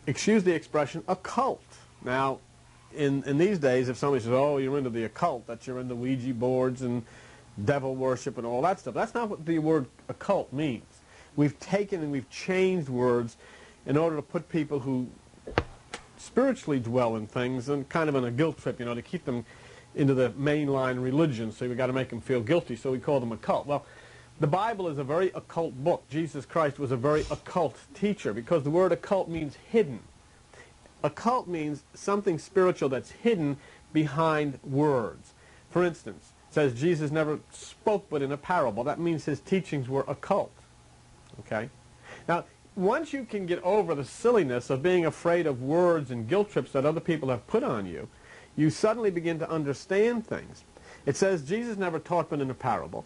excuse the expression, occult. Now, in these days, if somebody says, oh, you're into the occult, that you're into Ouija boards and devil worship and all that stuff. That's not what the word occult means. We've taken and we've changed words in order to put people who spiritually dwell in things and kind of on a guilt trip, to keep them into the mainline religion. So we've got to make them feel guilty, so we call them occult. Well, the Bible is a very occult book. Jesus Christ was a very occult teacher because the word occult means hidden. Occult means something spiritual that's hidden behind words. For instance, it says Jesus never spoke but in a parable. That means his teachings were occult. Okay? Now, once you can get over the silliness of being afraid of words and guilt trips that other people have put on you, you suddenly begin to understand things. It says Jesus never taught but in a parable.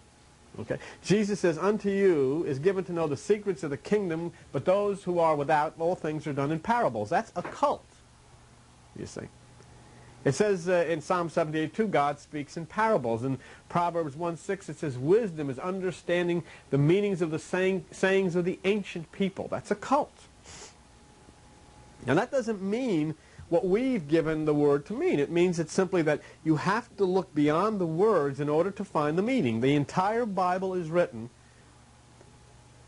Okay? Jesus says, unto you is given to know the secrets of the kingdom, but those who are without, all things are done in parables. That's occult, you see. It says in Psalm 78:2, God speaks in parables. In Proverbs 1:6, it says, wisdom is understanding the meanings of the sayings of the ancient people. That's occult. Now, that doesn't mean what we've given the word to mean. It means it's simply that you have to look beyond the words in order to find the meaning. The entire Bible is written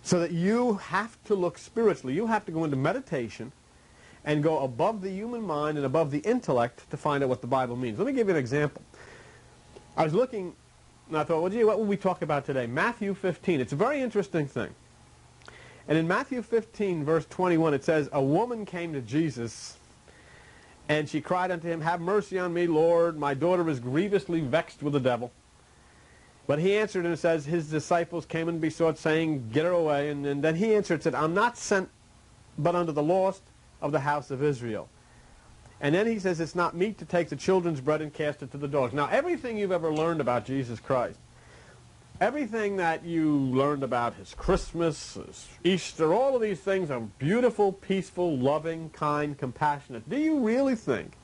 so that you have to look spiritually. You have to go into meditation and go above the human mind and above the intellect to find out what the Bible means. Let me give you an example. I was looking, and I thought, well, gee, what will we talk about today? Matthew 15. It's a very interesting thing. And in Matthew 15, verse 21, it says, a woman came to Jesus, and she cried unto him, have mercy on me, Lord. My daughter is grievously vexed with the devil. But he answered and says, his disciples came and besought, saying, get her away. And then he answered and said, I'm not sent but unto the lost of the house of Israel. And then he says, it's not meet to take the children's bread and cast it to the dogs. Now, everything you've ever learned about Jesus Christ, everything that you learned about his Christmas, his Easter, all of these things are beautiful, peaceful, loving, kind, compassionate. Do you really think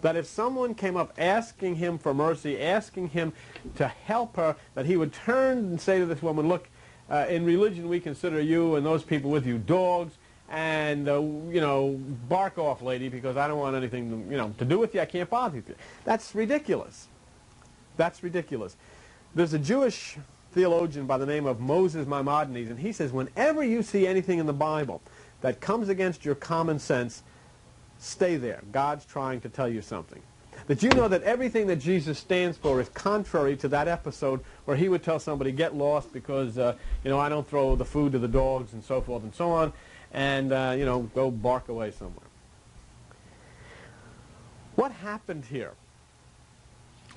that if someone came up asking him for mercy, asking him to help her, that he would turn and say to this woman, look, in religion we consider you and those people with you dogs, and, bark off, lady, because I don't want anything, to do with you. I can't bother you. That's ridiculous. That's ridiculous. There's a Jewish theologian by the name of Moses Maimonides, and he says, whenever you see anything in the Bible that comes against your common sense, stay there. God's trying to tell you something. That you know that everything that Jesus stands for is contrary to that episode where he would tell somebody, get lost because, I don't throw the food to the dogs and so forth and so on, and, go bark away somewhere. What happened here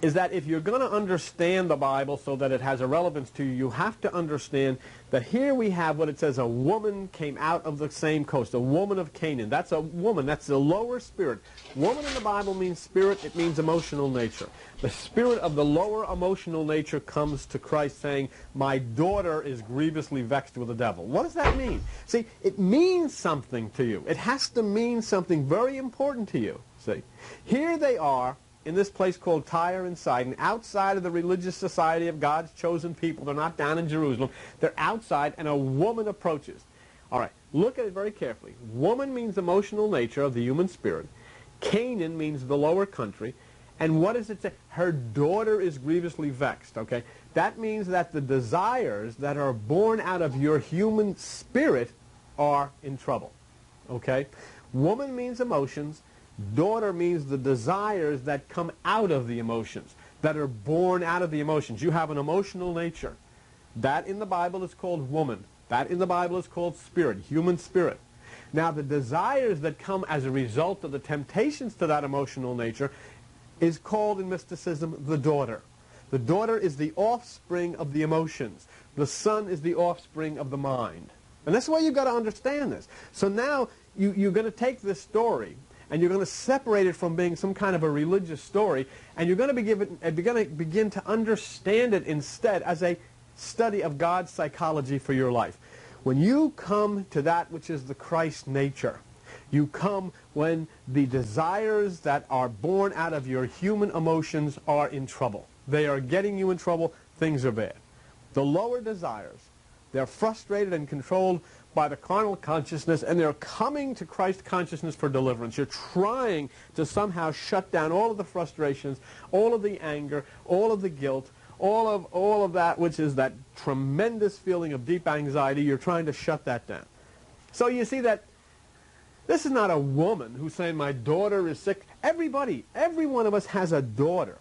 is that if you're going to understand the Bible so that it has a relevance to you, you have to understand that here we have what it says, a woman came out of the same coast, a woman of Canaan. That's a woman, that's the lower spirit. Woman in the Bible means spirit, it means emotional nature. The spirit of the lower emotional nature comes to Christ saying, my daughter is grievously vexed with the devil. What does that mean? See, it means something to you. It has to mean something very important to you. See, here they are, in this place called Tyre and Sidon, outside of the religious society of God's chosen people. They're not down in Jerusalem. They're outside, and a woman approaches. All right, look at it very carefully. Woman means emotional nature of the human spirit. Canaan means the lower country. And what does it say? Her daughter is grievously vexed, okay? That means that the desires that are born out of your human spirit are in trouble, okay? Woman means emotions. Daughter means the desires that come out of the emotions, that are born out of the emotions. You have an emotional nature. That in the Bible is called woman. That in the Bible is called spirit, human spirit. Now the desires that come as a result of the temptations to that emotional nature is called in mysticism the daughter. The daughter is the offspring of the emotions. The son is the offspring of the mind. And that's why you've got to understand this. So now you're going to take this story and you're going to separate it from being some kind of a religious story, and you're going to begin to understand it instead as a study of God's psychology for your life. When you come to that which is the Christ nature, you come when the desires that are born out of your human emotions are in trouble. They are getting you in trouble. Things are bad. The lower desires, they're frustrated and controlled by the carnal consciousness, and they're coming to Christ consciousness for deliverance. You're trying to somehow shut down all of the frustrations, all of the anger, all of the guilt, all of that which is that tremendous feeling of deep anxiety. You're trying to shut that down. So you see that this is not a woman who's saying, my daughter is sick. Every one of us has a daughter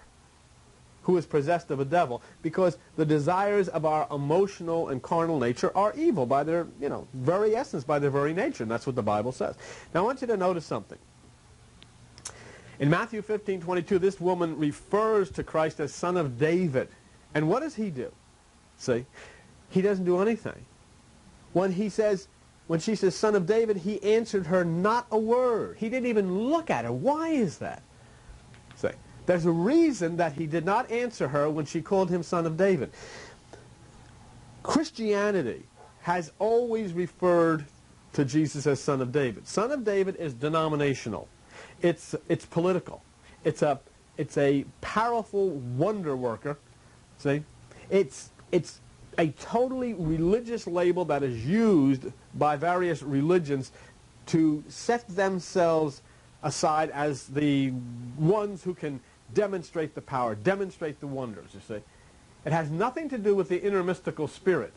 who is possessed of a devil, because the desires of our emotional and carnal nature are evil by their, very essence, by their very nature. And that's what the Bible says. Now I want you to notice something. In Matthew 15:22, this woman refers to Christ as Son of David. And what does he do? See? He doesn't do anything. When she says, Son of David, he answered her not a word. He didn't even look at her. Why is that? See? There's a reason that he did not answer her when she called him Son of David. Christianity has always referred to Jesus as Son of David. Son of David is denominational. It's political. It's a powerful wonder worker. See? It's a totally religious label that is used by various religions to set themselves aside as the ones who can demonstrate the power, demonstrate the wonders, you see. It has nothing to do with the inner mystical spirit.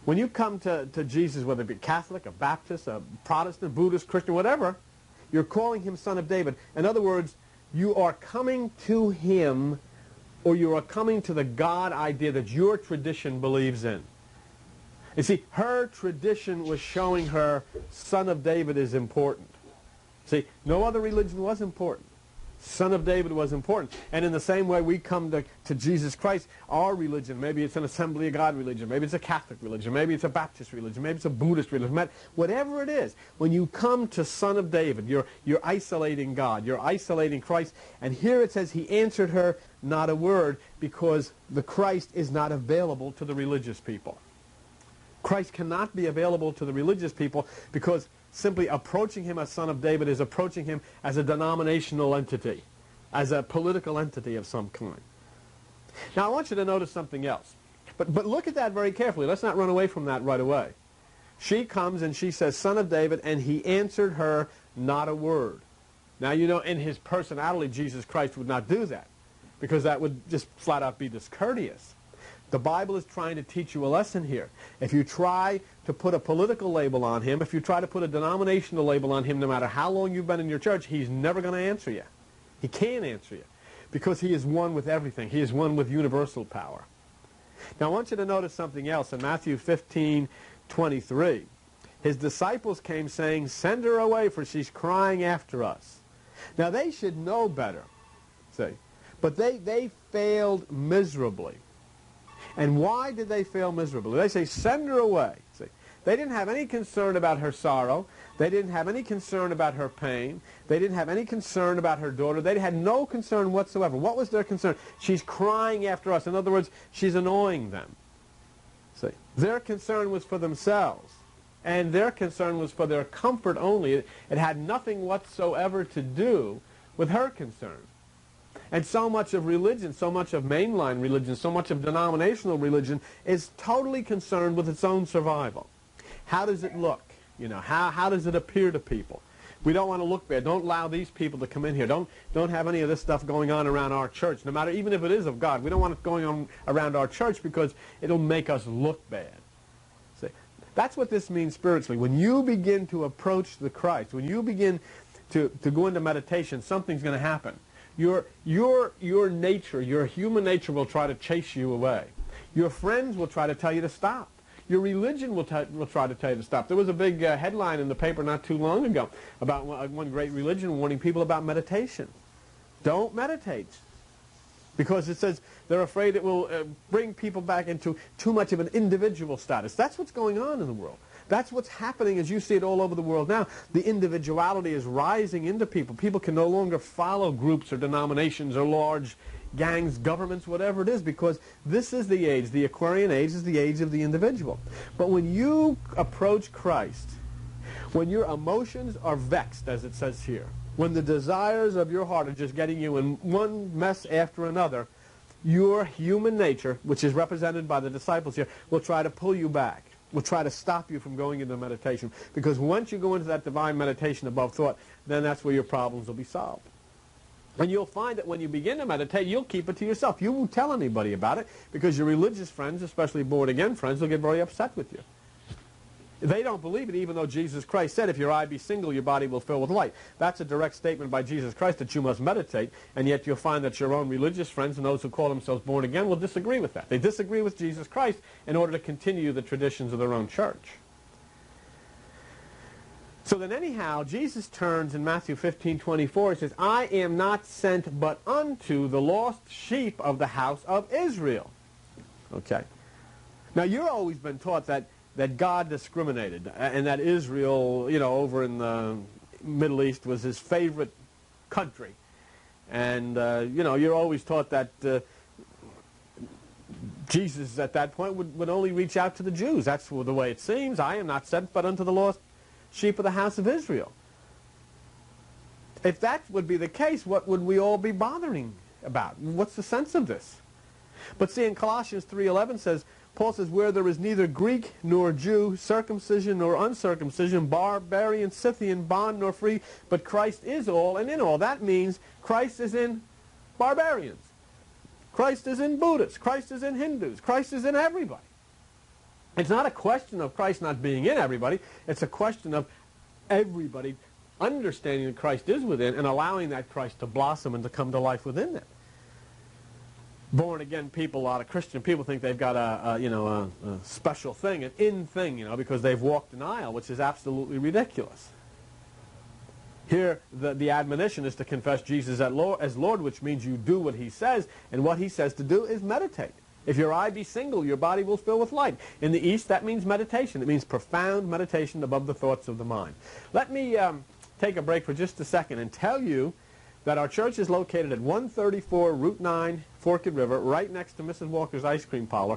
When you come to Jesus, whether it be Catholic, a Baptist, a Protestant, Buddhist, Christian, whatever, you're calling him Son of David. In other words, you are coming to him, or you are coming to the God idea that your tradition believes in. You see, her tradition was showing her Son of David is important. See, no other religion was important. Son of David was important. And in the same way we come to Jesus Christ, our religion, maybe it's an Assembly of God religion, maybe it's a Catholic religion, maybe it's a Baptist religion, maybe it's a Buddhist religion, whatever it is, when you come to Son of David, you're isolating God, you're isolating Christ. And here it says he answered her not a word, because the Christ is not available to the religious people. Christ cannot be available to the religious people, because simply approaching him as Son of David is approaching him as a denominational entity, as a political entity of some kind. Now I want you to notice something else. But look at that very carefully. Let's not run away from that right away. She comes and she says, Son of David, and he answered her not a word. Now you know, in his personality, Jesus Christ would not do that, because that would just flat out be discourteous. The Bible is trying to teach you a lesson here. If you try to put a political label on him, if you try to put a denominational label on him, no matter how long you've been in your church, he's never going to answer you. He can't answer you, because he is one with everything. He is one with universal power. Now I want you to notice something else. In Matthew 15:23, his disciples came saying, send her away, for she's crying after us. Now they should know better, see, but they failed miserably. And why did they fail miserably? They say, send her away. See, they didn't have any concern about her sorrow. They didn't have any concern about her pain. They didn't have any concern about her daughter. They had no concern whatsoever. What was their concern? She's crying after us. In other words, she's annoying them. See, their concern was for themselves, and their concern was for their comfort only. It had nothing whatsoever to do with her concern. And so much of religion, so much of mainline religion, so much of denominational religion is totally concerned with its own survival. How does it look? You know, how does it appear to people? We don't want to look bad. Don't allow these people to come in here. Don't have any of this stuff going on around our church, no matter, even if it is of God. We don't want it going on around our church, because it'll make us look bad. See, that's what this means spiritually. When you begin to approach the Christ, when you begin to go into meditation, something's going to happen. Your nature, your human nature will try to chase you away. Your friends will try to tell you to stop. Your religion will try to tell you to stop. There was a big headline in the paper not too long ago about one great religion warning people about meditation. Don't meditate. Because it says they're afraid it will bring people back into too much of an individual status. That's what's going on in the world. That's what's happening as you see it all over the world now. The individuality is rising into people. People can no longer follow groups or denominations or large gangs, governments, whatever it is, because this is the age. The Aquarian age is the age of the individual. But when you approach Christ, when your emotions are vexed, as it says here, when the desires of your heart are just getting you in one mess after another, your human nature, which is represented by the disciples here, will try to pull you back. will try to stop you from going into meditation. Because once you go into that divine meditation above thought, then that's where your problems will be solved. And you'll find that when you begin to meditate, you'll keep it to yourself. You won't tell anybody about it because your religious friends, especially born-again friends, will get very upset with you. They don't believe it, even though Jesus Christ said, if your eye be single, your body will fill with light. That's a direct statement by Jesus Christ that you must meditate, and yet you'll find that your own religious friends and those who call themselves born again will disagree with that. They disagree with Jesus Christ in order to continue the traditions of their own church. So then anyhow, Jesus turns in Matthew 15:24, he says, I am not sent but unto the lost sheep of the house of Israel. Okay. Now you've always been taught that God discriminated, and that Israel, over in the Middle East was his favorite country. And, you're always taught that Jesus at that point would only reach out to the Jews. That's the way it seems. I am not sent but unto the lost sheep of the house of Israel. If that would be the case, what would we all be bothering about? What's the sense of this? But see, in Colossians 3:11 says, Paul says, where there is neither Greek nor Jew, circumcision nor uncircumcision, barbarian, Scythian, bond nor free, but Christ is all and in all. That means Christ is in barbarians. Christ is in Buddhists. Christ is in Hindus. Christ is in everybody. It's not a question of Christ not being in everybody. It's a question of everybody understanding that Christ is within and allowing that Christ to blossom and to come to life within them. Born-again people, a lot of Christian people think they've got a special thing, an in thing, because they've walked an aisle, which is absolutely ridiculous. Here, the admonition is to confess Jesus as Lord, which means you do what he says, and what he says to do is meditate. If your eye be single, your body will fill with light. In the East, that means meditation. It means profound meditation above the thoughts of the mind. Let me take a break for just a second and tell you that our church is located at 134 Route 9, Forked River, right next to Mrs. Walker's Ice Cream Parlor.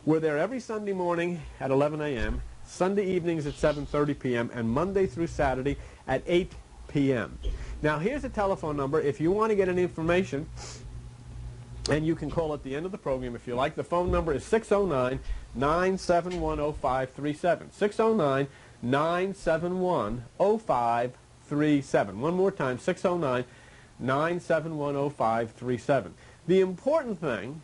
We're there every Sunday morning at 11 a.m., Sunday evenings at 7:30 p.m., and Monday through Saturday at 8 p.m. Now, here's a telephone number if you want to get any information, and you can call at the end of the program if you like. The phone number is 609-971-0537. 609-971-0537. One more time, 609-971-0537. The important thing,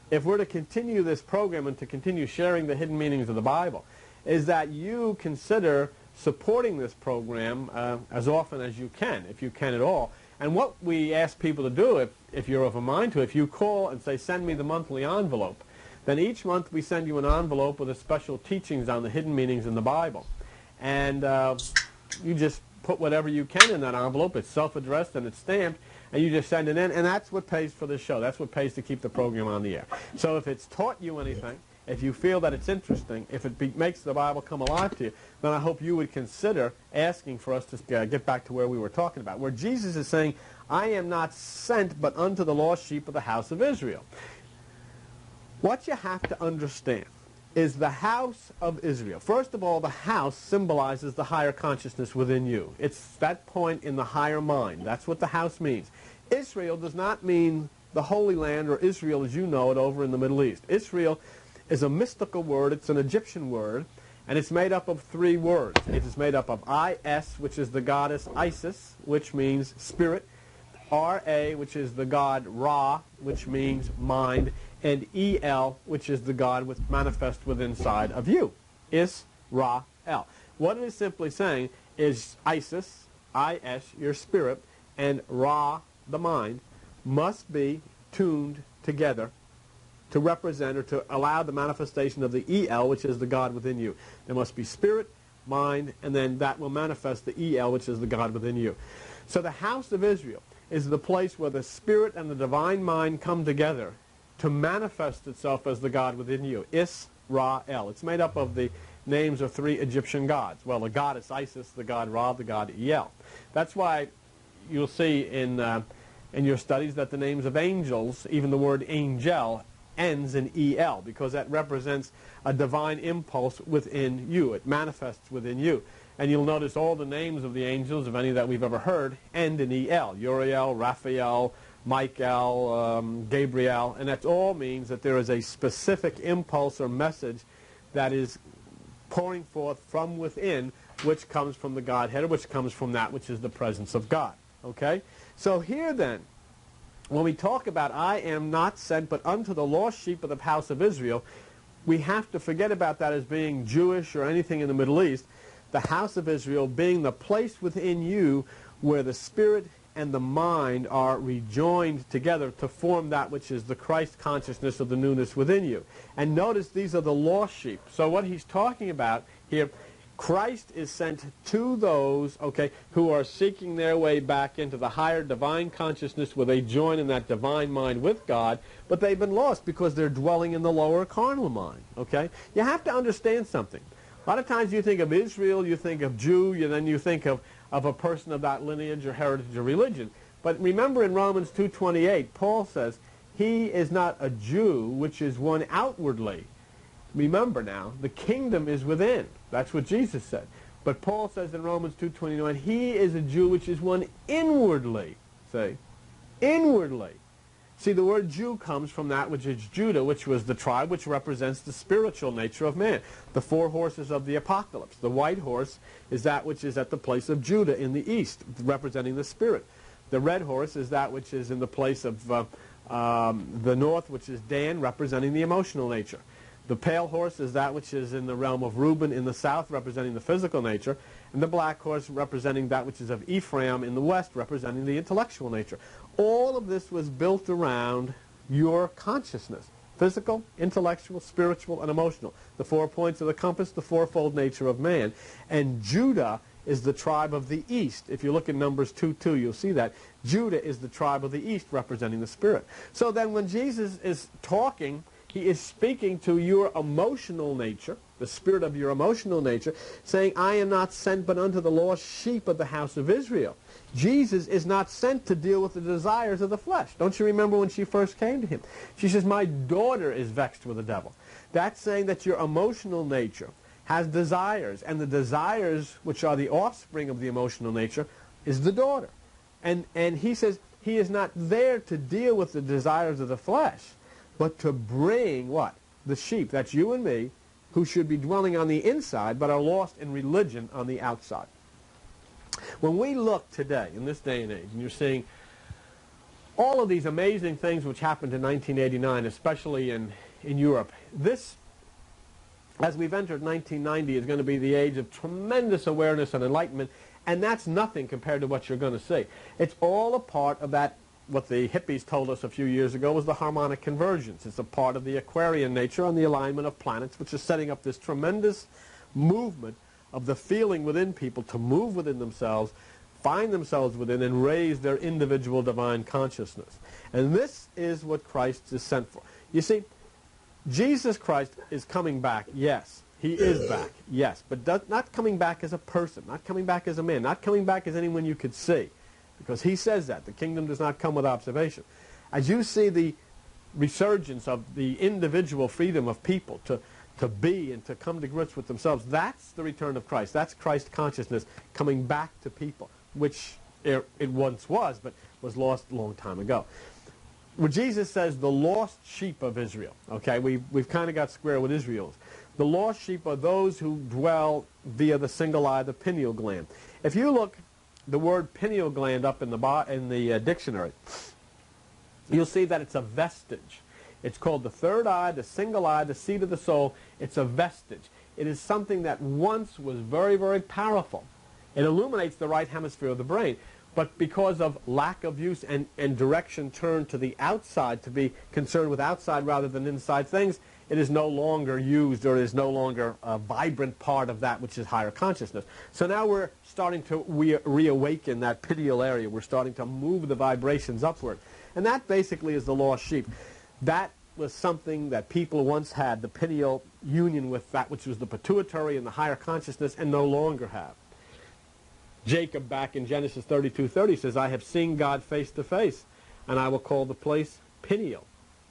if we're to continue this program and to continue sharing the hidden meanings of the Bible, is that you consider supporting this program as often as you can, if you can at all. And what we ask people to do, if you're of a mind to, if you call and say, send me the monthly envelope, then each month we send you an envelope with a special teachings on the hidden meanings in the Bible. And you just put whatever you can in that envelope. It's self-addressed and it's stamped, and you just send it in, and that's what pays for this show. That's what pays to keep the program on the air. So if it's taught you anything, if you feel that it's interesting, if it makes the Bible come alive to you, then I hope you would consider asking for us to get back to where we were talking about, where Jesus is saying, I am not sent but unto the lost sheep of the house of Israel. What you have to understand is the house of Israel. First of all, the house symbolizes the higher consciousness within you. It's that point in the higher mind. That's what the house means. Israel does not mean the Holy Land or Israel as you know it over in the Middle East. Israel is a mystical word. It's an Egyptian word, and it's made up of three words. It is made up of I-S, which is the goddess Isis, which means spirit, R-A, which is the god Ra, which means mind, and E-L, which is the God which manifests within inside of you. Is-Ra-El. What it is simply saying is Isis, I-S, your spirit, and Ra, the mind, must be tuned together to represent or to allow the manifestation of the E-L, which is the God within you. There must be spirit, mind, and then that will manifest the E-L, which is the God within you. So the house of Israel is the place where the spirit and the divine mind come together to manifest itself as the God within you. Is-Ra-El. It's made up of the names of three Egyptian gods. Well, the goddess Isis, the god Ra, the god El. That's why you'll see in your studies that the names of angels, even the word angel, ends in E-L, because that represents a divine impulse within you. It manifests within you. And you'll notice all the names of the angels, of any that we've ever heard, end in E-L. Uriel, Raphael, Michael, Gabriel, and that all means that there is a specific impulse or message that is pouring forth from within, which comes from the Godhead, or which comes from that which is the presence of God. Okay? So here then, when we talk about I am not sent but unto the lost sheep of the house of Israel, we have to forget about that as being Jewish or anything in the Middle East. The house of Israel being the place within you where the spirit and the mind are rejoined together to form that which is the Christ consciousness of the newness within you. And notice these are the lost sheep. So what he's talking about here, Christ is sent to those, okay, who are seeking their way back into the higher divine consciousness where they join in that divine mind with God, but they've been lost because they're dwelling in the lower carnal mind, okay? You have to understand something. A lot of times you think of Israel, you think of Jew, and then you think of a person of that lineage or heritage or religion. But remember in Romans 2:28, Paul says, he is not a Jew, which is one outwardly. Remember now, the kingdom is within. That's what Jesus said. But Paul says in Romans 2:29, he is a Jew, which is one inwardly. Say, inwardly. See, the word Jew comes from that which is Judah, which was the tribe which represents the spiritual nature of man. The four horses of the apocalypse. The white horse is that which is at the place of Judah in the east, representing the spirit. The red horse is that which is in the place of the north, which is Dan, representing the emotional nature. The pale horse is that which is in the realm of Reuben in the south, representing the physical nature. And the black horse representing that which is of Ephraim in the west, representing the intellectual nature. All of this was built around your consciousness. Physical, intellectual, spiritual, and emotional. The 4 points of the compass, the fourfold nature of man. And Judah is the tribe of the east. If you look at Numbers 2:2, you'll see that. Judah is the tribe of the east, representing the spirit. So then when Jesus is talking, he is speaking to your emotional nature, the spirit of your emotional nature, saying, I am not sent but unto the lost sheep of the house of Israel. Jesus is not sent to deal with the desires of the flesh. Don't you remember when she first came to him? She says, my daughter is vexed with the devil. That's saying that your emotional nature has desires, and the desires which are the offspring of the emotional nature is the daughter. And he says he is not there to deal with the desires of the flesh, but to bring what? The sheep, that's you and me, who should be dwelling on the inside but are lost in religion on the outside. When we look today, in this day and age, and you're seeing all of these amazing things which happened in 1989, especially in Europe, this, as we've entered 1990, is going to be the age of tremendous awareness and enlightenment, and that's nothing compared to what you're going to see. It's all a part of that, what the hippies told us a few years ago was the harmonic convergence. It's a part of the Aquarian nature and the alignment of planets, which is setting up this tremendous movement of the feeling within people to move within themselves, find themselves within, and raise their individual divine consciousness. And this is what Christ is sent for. You see, Jesus Christ is coming back, yes. He is back, yes. But not coming back as a person, not coming back as a man, not coming back as anyone you could see. Because he says that. The kingdom does not come with observation. As you see the resurgence of the individual freedom of people to be and to come to grips with themselves, that's the return of Christ. That's Christ consciousness coming back to people, which it once was, but was lost a long time ago. When Jesus says the lost sheep of Israel, okay, we've kind of got square with Israel. The lost sheep are those who dwell via the single eye, the pineal gland. If you look the word pineal gland up in the dictionary, you'll see that it's a vestige. It's called the third eye, the single eye, the seat of the soul. It's a vestige. It is something that once was very, very powerful. It illuminates the right hemisphere of the brain. But because of lack of use and direction turned to the outside, to be concerned with outside rather than inside things, it is no longer used, or is no longer a vibrant part of that which is higher consciousness. So now we're starting to reawaken that pineal area. We're starting to move the vibrations upward. And that basically is the lost sheep. That was something that people once had, the pineal union with that which was the pituitary and the higher consciousness, and no longer have. Jacob, back in Genesis 32:30, says, I have seen God face to face, and I will call the place Peniel.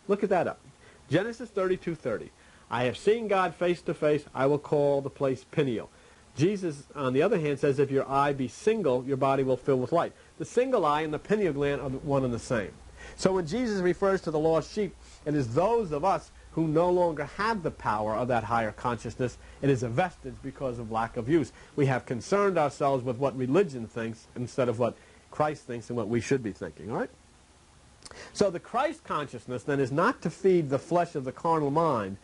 Look at that up. Genesis 32:30. I have seen God face to face, I will call the place Peniel. Jesus, on the other hand, says, if your eye be single, your body will fill with light. The single eye and the pineal gland are one and the same. So when Jesus refers to the lost sheep, it is those of us who no longer have the power of that higher consciousness. It is a vestige because of lack of use. We have concerned ourselves with what religion thinks instead of what Christ thinks and what we should be thinking, all right? So the Christ consciousness then is not to feed the flesh of the carnal mind,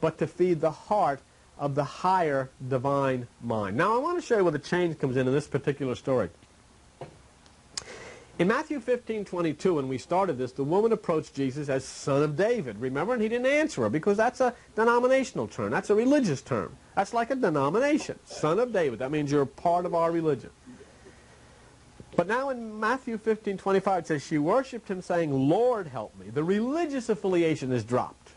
but to feed the heart of the higher divine mind. Now I want to show you where the change comes in this particular story. In Matthew 15:22, when we started this, the woman approached Jesus as Son of David. Remember? And he didn't answer her because that's a denominational term. That's a religious term. That's like a denomination. Son of David. That means you're a part of our religion. But now in Matthew 15:25, it says, she worshipped him saying, Lord, help me. The religious affiliation is dropped.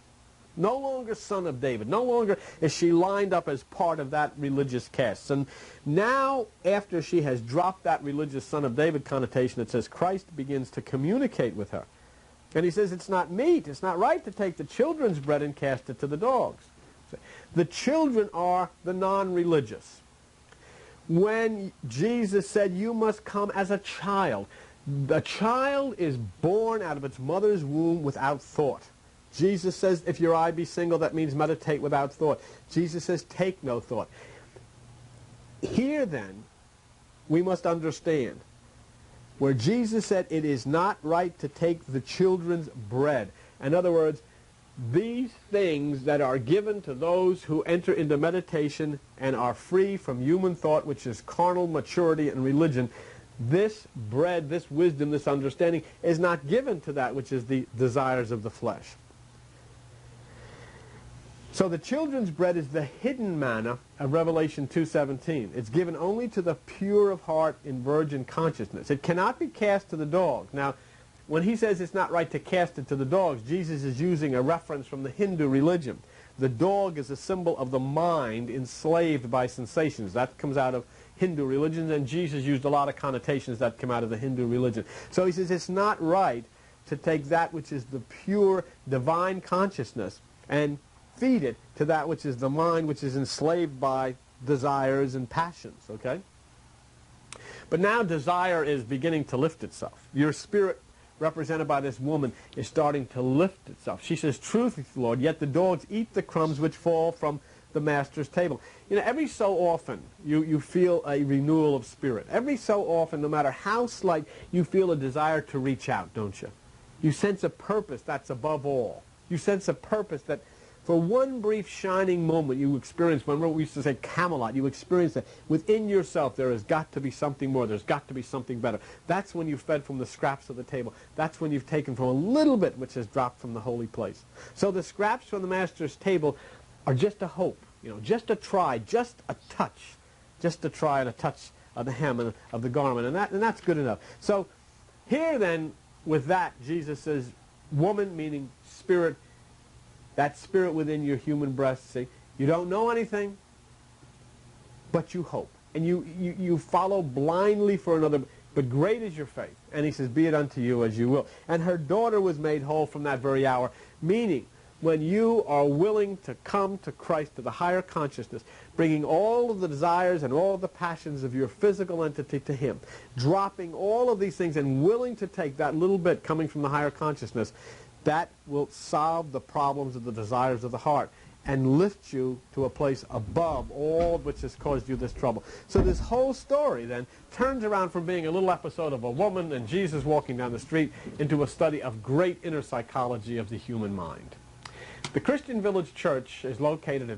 No longer Son of David. No longer is she lined up as part of that religious caste. And now, after she has dropped that religious Son of David connotation, it says Christ begins to communicate with her. And he says, it's not meet, it's not right to take the children's bread and cast it to the dogs. The children are the non-religious. When Jesus said, you must come as a child is born out of its mother's womb without thought. Jesus says, if your eye be single, that means meditate without thought. Jesus says, take no thought. Here then, we must understand, where Jesus said it is not right to take the children's bread. In other words, these things that are given to those who enter into meditation and are free from human thought, which is carnal maturity and religion, this bread, this wisdom, this understanding is not given to that which is the desires of the flesh. So the children's bread is the hidden manna of Revelation 2:17. It's given only to the pure of heart in virgin consciousness. It cannot be cast to the dogs. Now, when he says it's not right to cast it to the dogs, Jesus is using a reference from the Hindu religion. The dog is a symbol of the mind enslaved by sensations. That comes out of Hindu religion, and Jesus used a lot of connotations that come out of the Hindu religion. So he says it's not right to take that which is the pure divine consciousness and feed it to that which is the mind, which is enslaved by desires and passions, okay? But now desire is beginning to lift itself. Your spirit, represented by this woman, is starting to lift itself. She says, truth, Lord, yet the dogs eat the crumbs which fall from the master's table. You know, every so often you feel a renewal of spirit. Every so often, no matter how slight, you feel a desire to reach out, don't you? You sense a purpose that's above all. You sense a purpose that for one brief shining moment you experience, remember we used to say Camelot, you experience that within yourself there has got to be something more, there's got to be something better. That's when you've fed from the scraps of the table. That's when you've taken from a little bit which has dropped from the holy place. So the scraps from the master's table are just a hope, you know, just a try, just a touch, just a try and a touch of the hem and of the garment, and that's good enough. So here then, with that, Jesus says, woman, meaning spirit, that spirit within your human breast, see, you don't know anything, but you hope. And you follow blindly for another, but great is your faith. And he says, be it unto you as you will. And her daughter was made whole from that very hour, meaning when you are willing to come to Christ, to the higher consciousness, bringing all of the desires and all of the passions of your physical entity to him, dropping all of these things and willing to take that little bit coming from the higher consciousness, that will solve the problems of the desires of the heart and lift you to a place above all which has caused you this trouble. So this whole story then turns around from being a little episode of a woman and Jesus walking down the street into a study of great inner psychology of the human mind. The Christian Village Church is located in